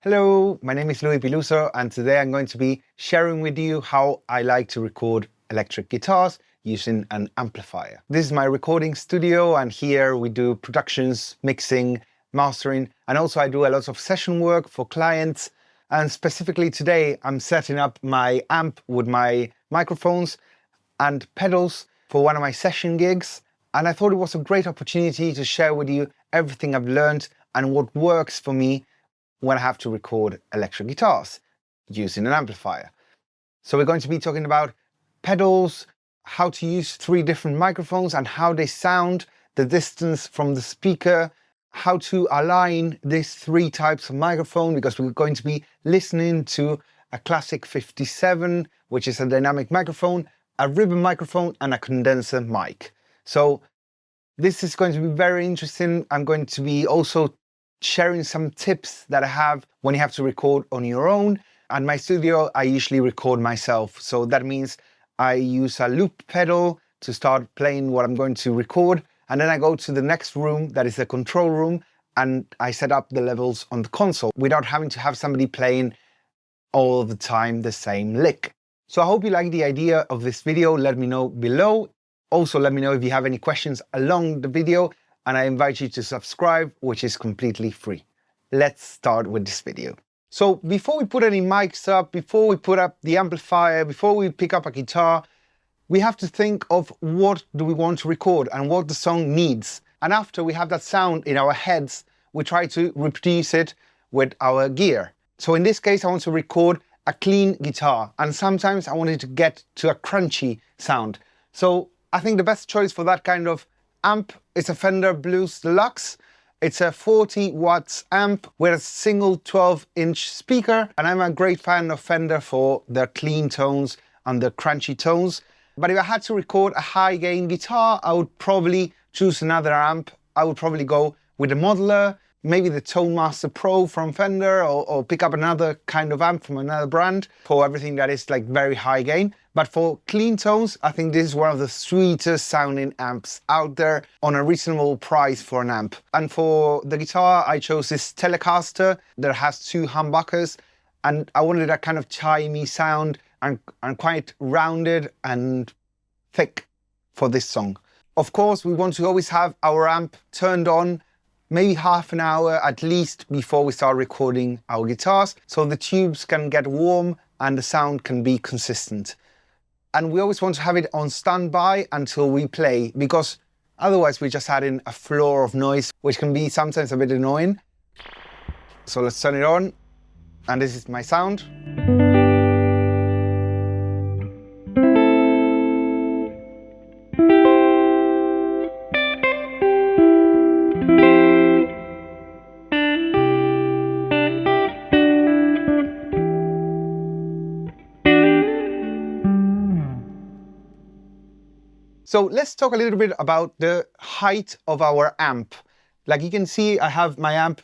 Hello, my name is Piluso, and today I'm going to be sharing with you how I like to record electric guitars using an amplifier. This is my recording studio, and here we do productions, mixing, mastering, and also I do a lot of session work for clients. And specifically today, I'm setting up my amp with my microphones and pedals for one of my session gigs. And I thought it was a great opportunity to share with you everything I've learned and what works for me when I have to record electric guitars using an amplifier. So we're going to be talking about pedals, how to use 3 different microphones and how they sound, the distance from the speaker, how to align these 3 types of microphone, because we're going to be listening to a classic 57, which is a dynamic microphone, a ribbon microphone and a condenser mic. So this is going to be very interesting. I'm going to be also sharing some tips that I have when you have to record on your own. At my studio, I usually record myself. So that means I use a loop pedal to start playing what I'm going to record. And then I go to the next room, that is the control room, and I set up the levels on the console without having to have somebody playing all the time the same lick. So I hope you like the idea of this video. Let me know below. Also, let me know if you have any questions along the video, and I invite you to subscribe, which is completely free. Let's start with this video. So before we put any mics up, before we put up the amplifier, before we pick up a guitar, we have to think of what do we want to record and what the song needs. And after we have that sound in our heads, we try to reproduce it with our gear. So in this case, I want to record a clean guitar, and sometimes I wanted to get to a crunchy sound. So I think the best choice for that kind of amp is a Fender Blues Deluxe. It's a 40 watts amp with a single 12-inch speaker, and I'm a great fan of Fender for their clean tones and the crunchy tones. But if I had to record a high gain guitar, I would probably choose another amp. I would probably go with a modular, maybe the Tone Master Pro from Fender, or pick up another kind of amp from another brand for everything that is like very high gain. But for clean tones, I think this is one of the sweetest sounding amps out there on a reasonable price for an amp. And for the guitar, I chose this Telecaster that has 2 humbuckers, and I wanted that kind of chimey sound and quite rounded and thick for this song. Of course, we want to always have our amp turned on maybe half an hour at least before we start recording our guitars, so the tubes can get warm and the sound can be consistent. And we always want to have it on standby until we play, because otherwise we're just adding a floor of noise, which can be sometimes a bit annoying. So let's turn it on, and this is my sound. So let's talk a little bit about the height of our amp. Like you can see, I have my amp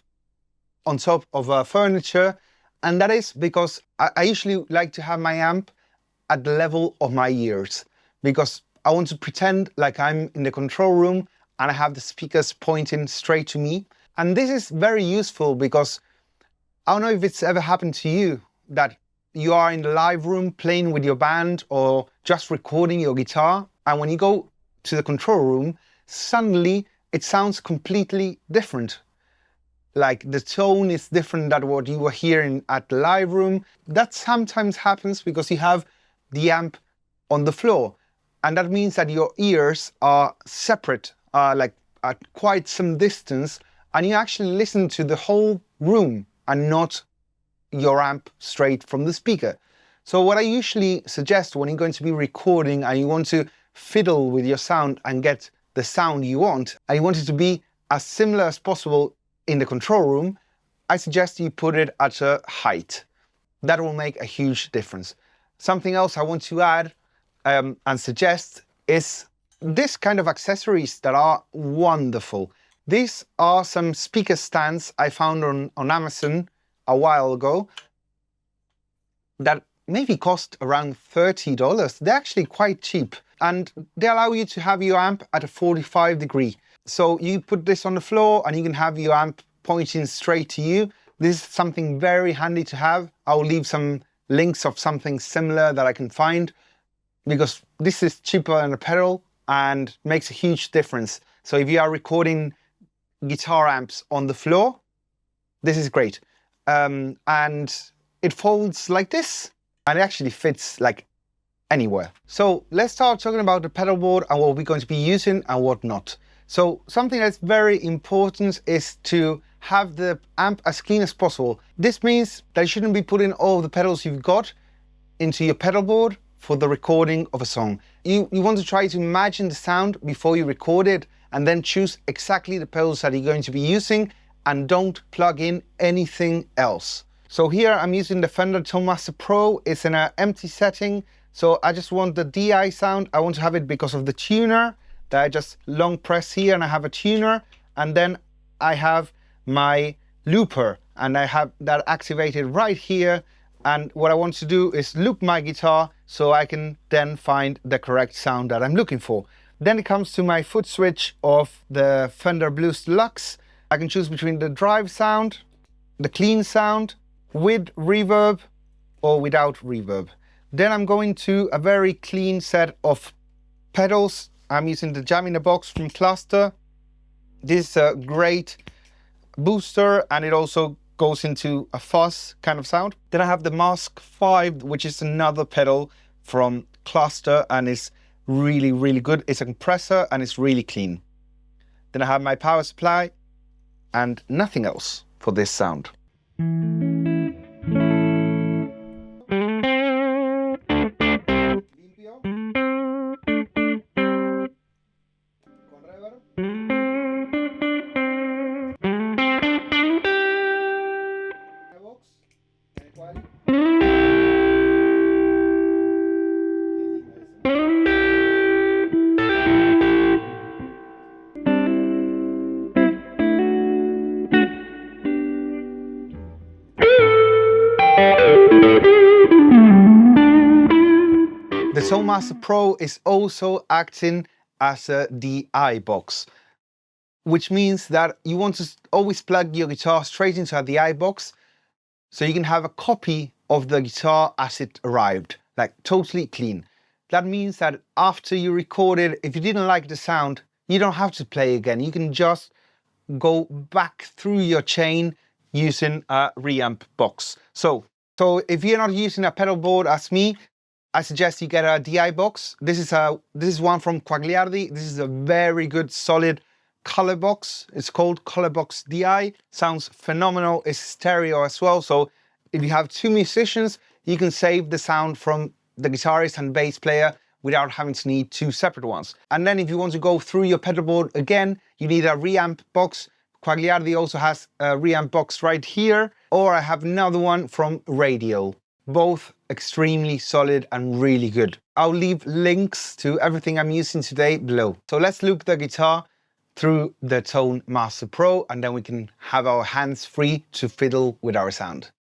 on top of furniture, and that is because I usually like to have my amp at the level of my ears, because I want to pretend like I'm in the control room and I have the speakers pointing straight to me. And this is very useful because I don't know if it's ever happened to you that you are in the live room playing with your band or just recording your guitar, and when you go to the control room, suddenly it sounds completely different. Like the tone is different than what you were hearing at the live room. That sometimes happens because you have the amp on the floor. And that means that your ears are separate, like at quite some distance, and you actually listen to the whole room and not your amp straight from the speaker. So what I usually suggest when you're going to be recording and you want to fiddle with your sound and get the sound you want, and you want it to be as similar as possible in the control room, I suggest you put it at a height. That will make a huge difference. Something else I want to add and suggest is this kind of accessories that are wonderful. These are some speaker stands I found on Amazon a while ago that maybe cost around $30. They're actually quite cheap, and they allow you to have your amp at a 45 degree. So you put this on the floor and you can have your amp pointing straight to you, This is something very handy to have. I'll leave some links of something similar that I can find, because this is cheaper than a pedal and makes a huge difference. So if you are recording guitar amps on the floor, this is great. And it folds like this, and it actually fits like anywhere. So let's start talking about the pedal board and what we're going to be using and what not. So something that's very important is to have the amp as clean as possible. This means that you shouldn't be putting all the pedals you've got into your pedal board for the recording of a song. You want to try to imagine the sound before you record it, and then choose exactly the pedals that you're going to be using, and don't plug in anything else. So here I'm using the Fender Tone Master Pro. It's in an empty setting. So I just want the DI sound. I want to have it because of the tuner that I just long press here, and I have a tuner, and then I have my looper, and I have that activated right here. And what I want to do is loop my guitar so I can then find the correct sound that I'm looking for. Then it comes to my foot switch of the Fender Blues Deluxe. I can choose between the drive sound, the clean sound, with reverb or without reverb. Then I'm going to a very clean set of pedals. I'm using the Jam in a Box from Cluster. This is a great booster, and it also goes into a fuzz kind of sound. Then I have the Mask 5, which is another pedal from Cluster, and it's really, really good. It's a compressor and it's really clean. Then I have my power supply and nothing else for this sound. The Tone Master Pro is also acting as a DI box, which means that you want to always plug your guitar straight into a DI box so you can have a copy of the guitar as it arrived, like totally clean. That means that after you record it, if you didn't like the sound, you don't have to play again. You can just go back through your chain using a reamp box. So if you're not using a pedal board as me, I suggest you get a DI box. This is one from Quagliardi. This is a very good solid color box. It's called Color Box DI. Sounds phenomenal. It's stereo as well. So if you have two musicians, you can save the sound from the guitarist and bass player without having to need two separate ones. And then if you want to go through your pedal board again, you need a reamp box. Quagliardi also has a reamp box right here, or I have another one from Radial. Both extremely solid and really good. I'll leave links to everything I'm using today below. So let's loop the guitar through the Tone Master Pro, and then we can have our hands free to fiddle with our sound.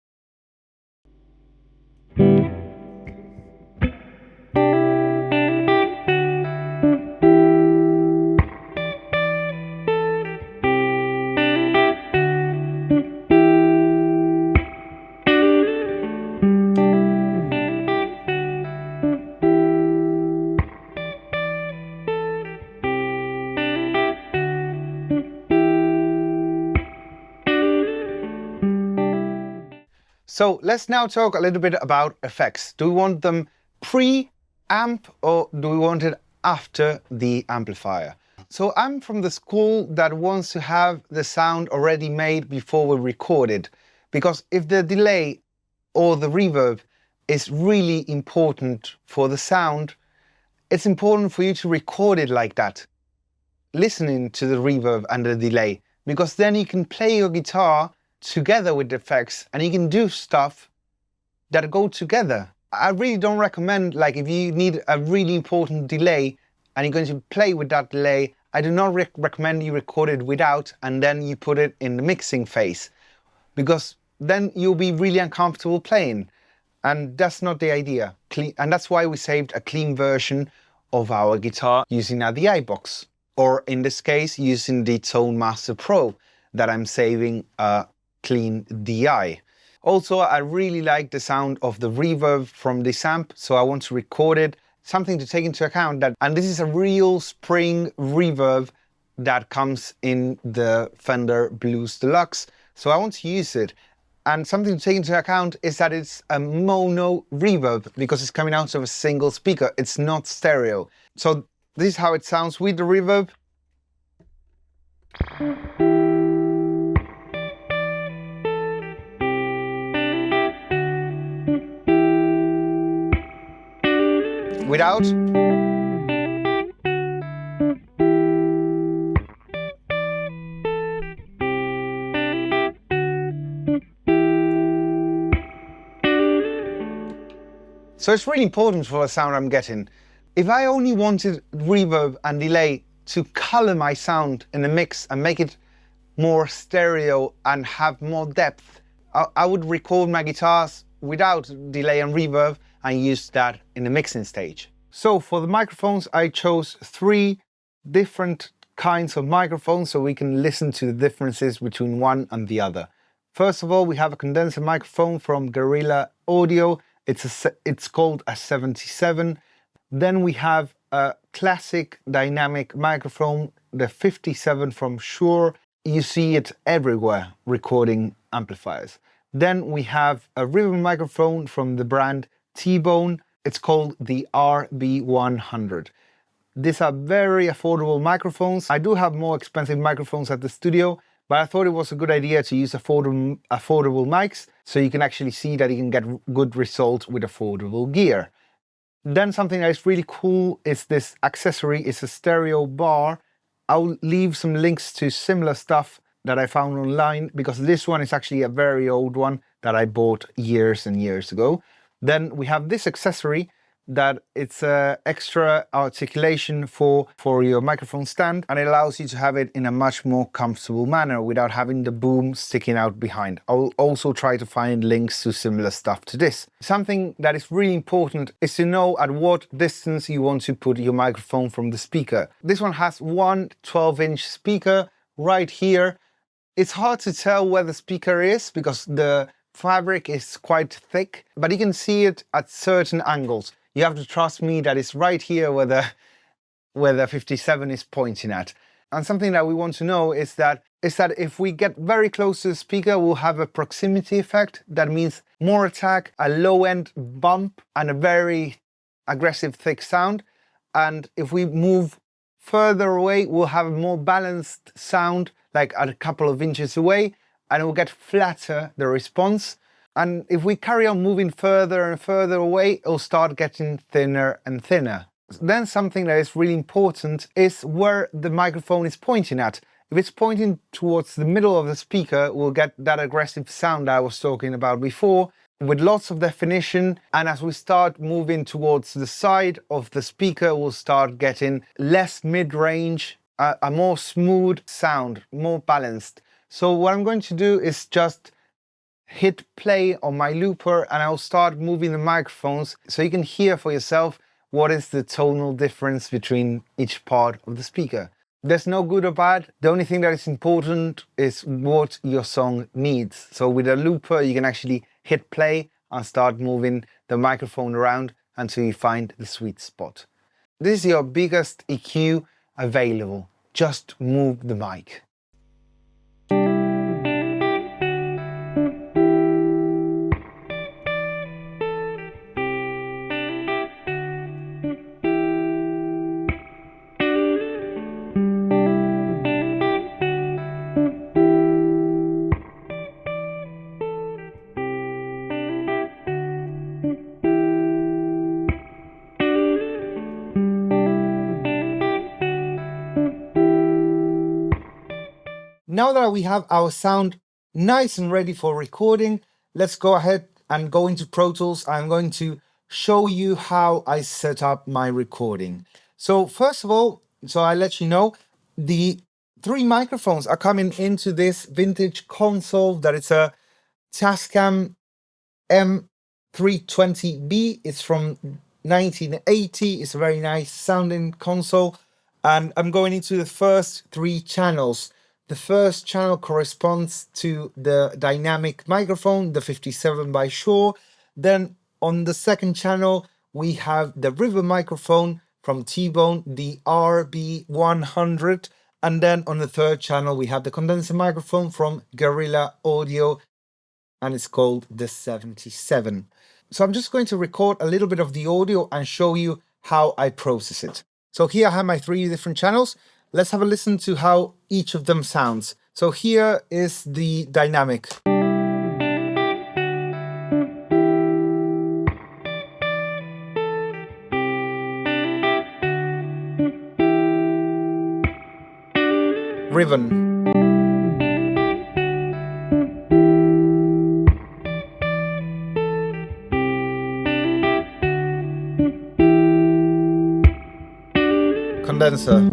So let's now talk a little bit about effects. Do we want them pre-amp or do we want it after the amplifier? So I'm from the school that wants to have the sound already made before we record it. Because if the delay or the reverb is really important for the sound, it's important for you to record it like that, listening to the reverb and the delay, because then you can play your guitar together with the effects and you can do stuff that go together. I really don't recommend, like if you need a really important delay and you're going to play with that delay, I do not recommend you record it without and then you put it in the mixing phase, because then you'll be really uncomfortable playing, and that's not the idea. And that's why we saved a clean version of our guitar using a DI box, or in this case using the Tone Master Pro that I'm saving a clean DI. Also, I really like the sound of the reverb from this amp, so I want to record it. Something to take into account that, and this is a real spring reverb that comes in the Fender Blues Deluxe, so I want to use it. And something to take into account is that it's a mono reverb because it's coming out of a single speaker. It's not stereo. So this is how it sounds with the reverb. Without. So it's really important for the sound I'm getting. If I only wanted reverb and delay to color my sound in the mix and make it more stereo and have more depth, I would record my guitars without delay and reverb and use that in the mixing stage. So for the microphones, I chose 3 different kinds of microphones so we can listen to the differences between one and the other. First of all, we have a condenser microphone from Gorilla Audio. It's called a 77. Then we have a classic dynamic microphone, the 57 from Shure. You see it everywhere, recording amplifiers. Then we have a ribbon microphone from the brand T-Bone. It's called the RB100. These are very affordable microphones. I do have more expensive microphones at the studio, but I thought it was a good idea to use affordable mics so you can actually see that you can get good results with affordable gear. Then something that is really cool is this accessory. It's a stereo bar. I'll leave some links to similar stuff that I found online because this one is actually a very old one that I bought years and years ago. Then we have this accessory that it's extra articulation for your microphone stand, and it allows you to have it in a much more comfortable manner without having the boom sticking out behind. I'll also try to find links to similar stuff to this. Something that is really important is to know at what distance you want to put your microphone from the speaker. This one has one 12-inch speaker right here. It's hard to tell where the speaker is because the fabric is quite thick, but you can see it at certain angles. You have to trust me that it's right here where the 57 is pointing at. And something that we want to know is that if we get very close to the speaker, we'll have a proximity effect. That means more attack, a low-end bump, and a very aggressive thick sound. And if we move further away, we'll have a more balanced sound, like at a couple of inches away, and it will get flatter, the response. And if we carry on moving further and further away, it'll start getting thinner and thinner. Then something that is really important is where the microphone is pointing at. If it's pointing towards the middle of the speaker, we'll get that aggressive sound I was talking about before, with lots of definition. And as we start moving towards the side of the speaker, we'll start getting less mid-range, a more smooth sound, more balanced. So what I'm going to do is just hit play on my looper and I'll start moving the microphones so you can hear for yourself what is the tonal difference between each part of the speaker. There's no good or bad. The only thing that is important is what your song needs. So with a looper, you can actually hit play and start moving the microphone around until you find the sweet spot. This is your biggest EQ available. Just move the mic. Now that we have our sound nice and ready for recording, let's go ahead and go into Pro Tools. I'm going to show you how I set up my recording. So first of all, so I let you know, the 3 microphones are coming into this vintage console that is a Tascam M320B. It's from 1980. It's a very nice sounding console. And I'm going into the first 3 channels. The first channel corresponds to the dynamic microphone, the 57 by Shure. Then on the second channel, we have the river microphone from T-Bone, the RB100. And then on the third channel, we have the condenser microphone from Gorilla Audio, and it's called the 77. So I'm just going to record a little bit of the audio and show you how I process it. So here I have my 3 different channels. Let's have a listen to how each of them sounds. So here is the dynamic. Ribbon. Condenser.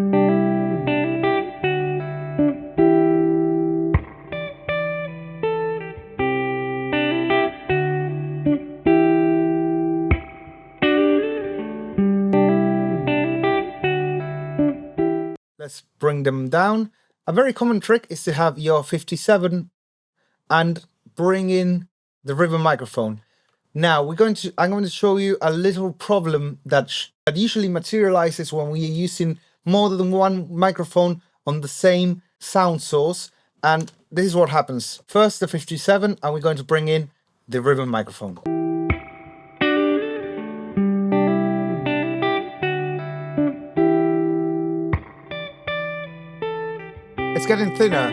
Let's bring them down. A very common trick is to have your 57 and bring in the river microphone. Now I'm going to show you a little problem that usually materializes when we are using more than one microphone on the same sound source. And this is what happens. First the 57, and we're going to bring in the river microphone. It's getting thinner.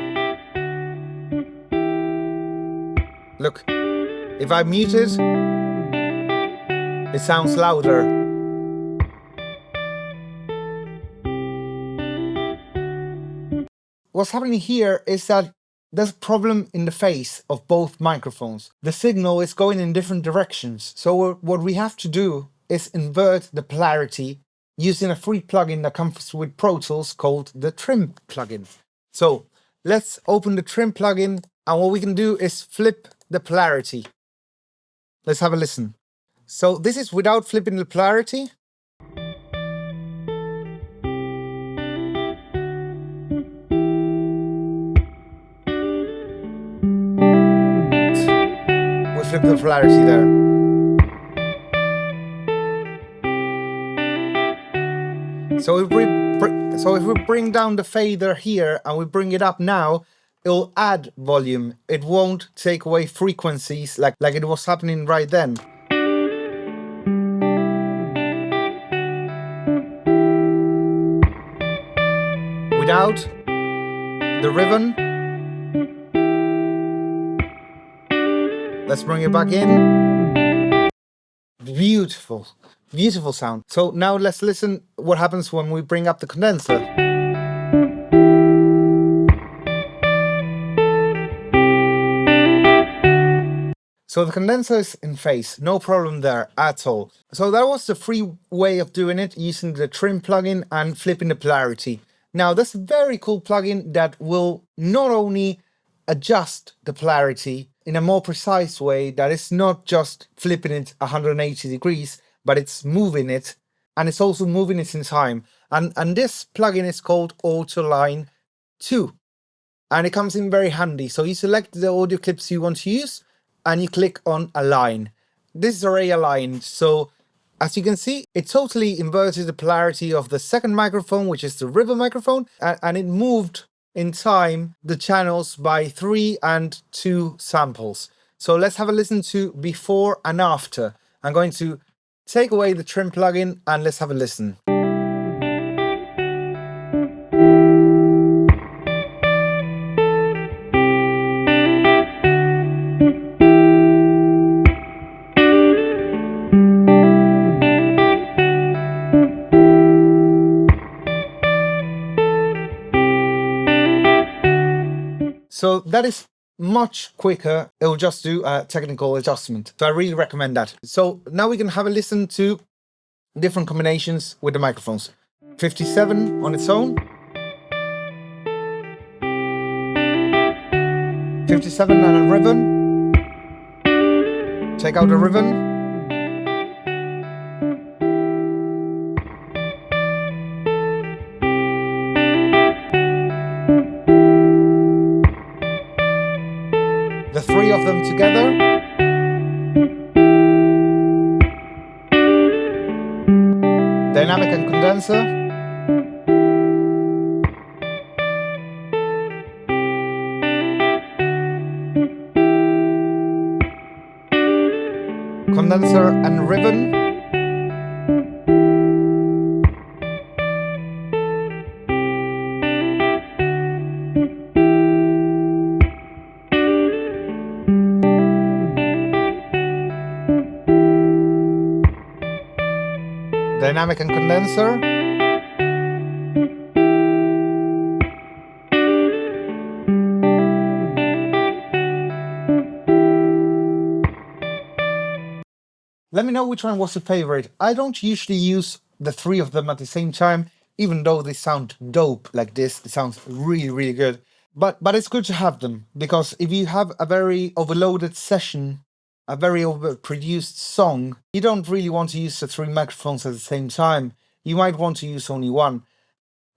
Look, if I mute it, it sounds louder. What's happening here is that there's a problem in the phase of both microphones. The signal is going in different directions. So what we have to do is invert the polarity using a free plugin that comes with Pro Tools called the Trim plugin. So let's open the Trim plugin, and what we can do is flip the polarity. Let's have a listen. So this is without flipping the polarity. We flip the polarity there. So if we bring down the fader here and we bring it up now, it'll add volume. It won't take away frequencies like it was happening right then. Without the ribbon. Let's bring it back in. Beautiful, beautiful sound. So now let's listen what happens when we bring up the condenser. So the condenser is in phase, no problem there at all. So that was the free way of doing it, using the Trim plugin and flipping the polarity. Now that's a very cool plugin that will not only adjust the polarity in a more precise way, that is not just flipping it 180 degrees, but it's moving it, and it's also moving it in time. And this plugin is called Auto Line 2, and it comes in very handy. So you select the audio clips you want to use, and you click on Align. This is already aligned, so as you can see, it totally inverted the polarity of the second microphone, which is the river microphone, and it moved in time the channels by 3 and 2 samples. So let's have a listen to before and after. I'm going to take away the Trim plugin and let's have a listen. So that is much quicker. It'll just do a technical adjustment. So I really recommend that. So now we can have a listen to different combinations with the microphones. 57 on its own. 57 and a ribbon. Take out the ribbon. dynamic and condenser, condenser and ribbon, dynamic and condenser, let me know which one was your favorite. I don't usually use the three of them at the same time, even though they sound dope like this. It sounds really, really good. But it's good to have them, because if you have a very overloaded session, a very overproduced song, you don't really want to use the three microphones at the same time. You might want to use only one.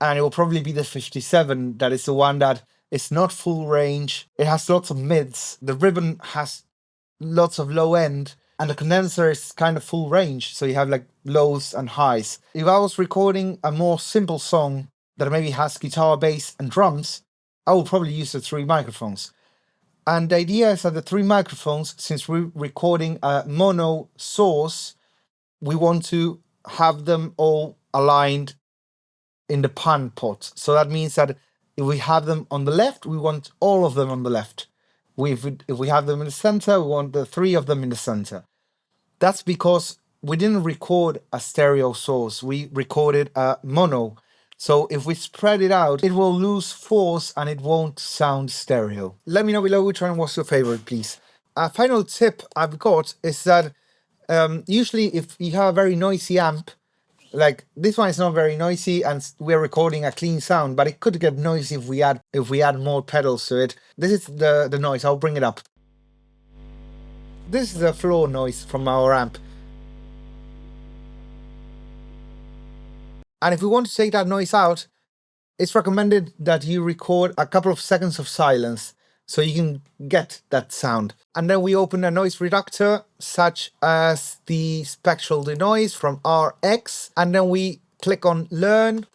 And it will probably be the 57 that is the one that is not full range. It has lots of mids. The ribbon has lots of low end. And the condenser is kind of full range, so you have like lows and highs. If I was recording a more simple song that maybe has guitar, bass, and drums, I would probably use the three microphones. And the idea is that the three microphones, since we're recording a mono source, we want to have them all aligned in the pan pot. So that means that if we have them on the left, we want all of them on the left. If we have them in the center, we want the three of them in the center. That's because we didn't record a stereo source, we recorded a mono. So if we spread it out, it will lose force and it won't sound stereo. Let me know below which one was your favorite, please. A final tip I've got is that usually if you have a very noisy amp, like this one is not very noisy and we're recording a clean sound, but it could get noisy if we add more pedals to it. This is the noise. I'll bring it up. This is the floor noise from our amp. And if we want to take that noise out, it's recommended that you record a couple of seconds of silence so you can get that sound. And then we open a noise reductor such as the spectral denoise from RX, and then we click on learn.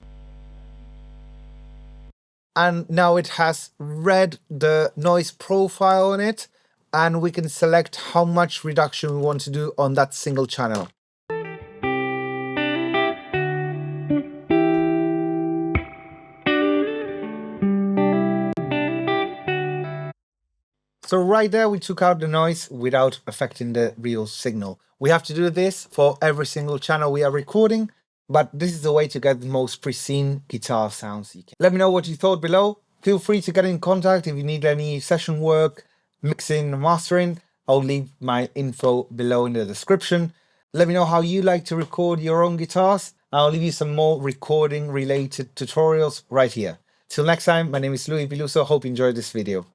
And now it has read the noise profile on it, and we can select how much reduction we want to do on that single channel. So right there, we took out the noise without affecting the real signal. We have to do this for every single channel we are recording, but this is the way to get the most pristine guitar sounds you can. Let me know what you thought below. Feel free to get in contact if you need any session work, mixing, mastering. I'll leave my info below in the description. Let me know how you like to record your own guitars. I'll leave you some more recording related tutorials right here. Till next time, my name is Piluso. Hope you enjoyed this video.